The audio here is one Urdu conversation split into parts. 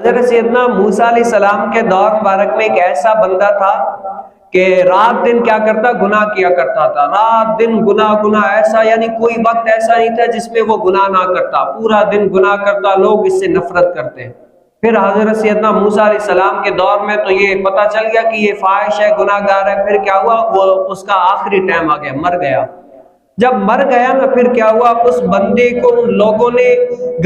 حضرت سیدنا موسیٰ علیہ السلام کے دور مبارک میں ایک ایسا بندہ تھا کہ رات دن کیا کرتا؟ گناہ کیا کرتا تھا، رات دن گناہ ایسا، یعنی کوئی وقت ایسا نہیں تھا جس میں وہ گناہ نہ کرتا، پورا دن گناہ کرتا، لوگ اس سے نفرت کرتے ہیں۔ پھر حضرت سیدنا موسیٰ علیہ السلام کے دور میں تو یہ پتہ چل گیا کہ یہ فاحش ہے، گناہ گار ہے۔ پھر کیا ہوا؟ وہ اس کا آخری ٹائم آ گیا، مر گیا۔ جب مر گیا نا، پھر کیا ہوا؟ اس بندے کو لوگوں نے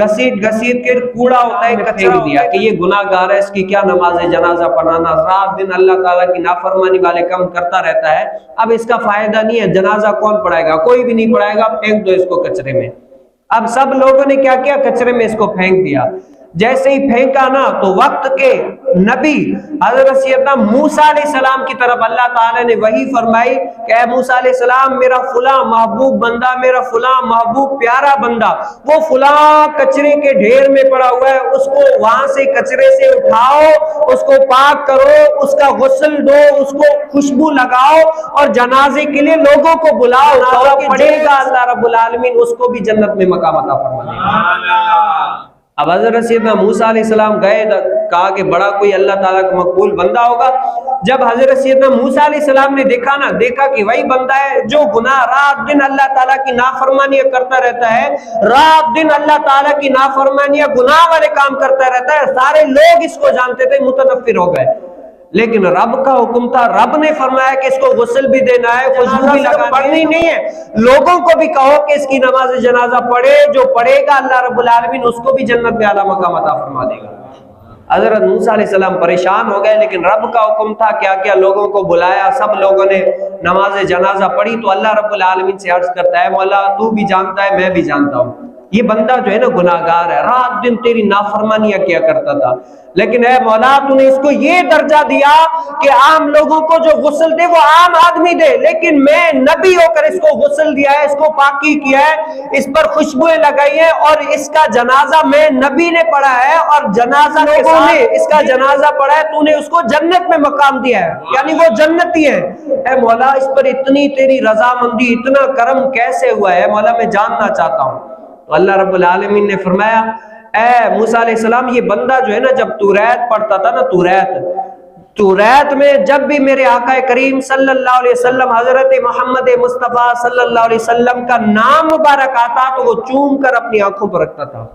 گھسیٹ کے کوڑا ہوتا ہے کچرا دیا کہ یہ گناہ گار ہے، اس کی کیا نماز جنازہ پڑھانا، رات دن اللہ تعالیٰ کی نافرمانی والے کام کرتا رہتا ہے، اب اس کا فائدہ نہیں ہے، جنازہ کون پڑھائے گا؟ کوئی بھی نہیں پڑھائے گا، پھینک دو اس کو کچرے میں۔ اب سب لوگوں نے کیا کیا؟ کچرے میں اس کو پھینک دیا۔ جیسے ہی پھینکا نا تو وقت کے نبی حضرت سیدنا موسیٰ علیہ السلام کی طرف اللہ تعالیٰ نے وحی فرمائی کہ اے موسیٰ علیہ السلام، میرا فلاں محبوب بندہ، میرا فلاں محبوب پیارا بندہ وہ فلاں کچرے کے ڈھیر میں پڑا ہوا ہے، اس کو وہاں سے کچرے سے اٹھاؤ، اس کو پاک کرو، اس کا غسل دو، اس کو خوشبو لگاؤ اور جنازے کے لیے لوگوں کو بلاؤ، جنازہ پڑھے گا، اللہ رب العالمین اس کو بھی جنت میں مقام عطا فرما دے گا۔ اب حضرت سیدنا موسیٰ علیہ السلام گئے، کہا کہ بڑا کوئی اللہ تعالیٰ کا مقبول بندہ ہوگا۔ جب حضرت سیدنا موسیٰ علیہ السلام نے دیکھا کہ وہی بندہ ہے جو گناہ رات دن اللہ تعالیٰ کی نافرمانیاں کرتا رہتا ہے، رات دن اللہ تعالیٰ کی نافرمانیاں گناہ والے کام کرتا رہتا ہے، سارے لوگ اس کو جانتے تھے، متنفر ہو گئے۔ لیکن رب کا حکم تھا، رب نے فرمایا کہ اس کو غسل بھی دینا ہے، خوشبو بھی پڑھنی نہیں ہے، لوگوں کو بھی کہو کہ اس کی نماز جنازہ پڑھے، جو پڑھے گا اللہ رب العالمین اس کو بھی جنت میں اعلیٰ مقام عطا فرما دے گا۔ حضرت موسیٰ علیہ السلام پریشان ہو گئے، لیکن رب کا حکم تھا، کیا لوگوں کو بلایا، سب لوگوں نے نماز جنازہ پڑھی تو اللہ رب العالمین سے عرض کرتا ہے، مولا تو بھی جانتا ہے، میں بھی جانتا ہوں، یہ بندہ جو ہے نا گناہگار ہے، رات دن تیری نافرمانیاں کیا کرتا تھا، لیکن اے مولا تو نے اس کو یہ درجہ دیا کہ عام لوگوں کو جو غسل دے وہ عام آدمی دے، لیکن میں نبی ہو کر اس کو غسل دیا ہے، اس کو پاکی کیا ہے، اس پر خوشبوئیں لگائی ہیں، اور اس کا جنازہ میں نبی نے پڑھا ہے، اور جنازہ لوگوں نے اس کا جنازہ پڑھا ہے، تو نے اس کو جنت میں مقام دیا ہے، یعنی وہ جنتی ہے۔ اے مولا اس پر اتنی تیری رضامندی، اتنا کرم کیسے ہوا ہے مولا، میں جاننا چاہتا ہوں۔ تو اللہ رب العالمین نے فرمایا، اے موسیٰ علیہ السلام یہ بندہ جو ہے نا، جب توریت پڑھتا تھا نا، توریت میں جب بھی میرے آقا کریم صلی اللہ علیہ وسلم حضرت محمد مصطفیٰ صلی اللہ علیہ وسلم کا نام مبارک آتا تو وہ چوم کر اپنی آنکھوں پر رکھتا تھا۔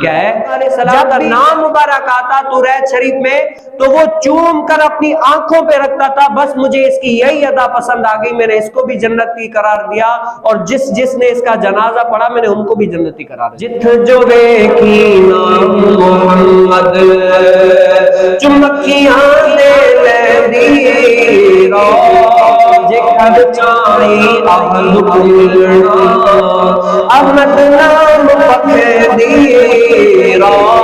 کیا ہے؟ جب کا نام مبارک آتا توریت شریف میں تو وہ چوم کر اپنی آنکھوں پہ رکھتا تھا، بس مجھے اس کی یہی ادا پسند آ گئی، میں نے اس کو بھی جنتی قرار دیا، اور جس نے اس کا جنازہ پڑھا میں نے ان کو بھی جنتی قرار دیا۔ جت جو ویکھی نام محمد چمکیاں دے لیندی رو، جے کھڑ چاہی اہل ملنا احمد نام پکھ دی رو۔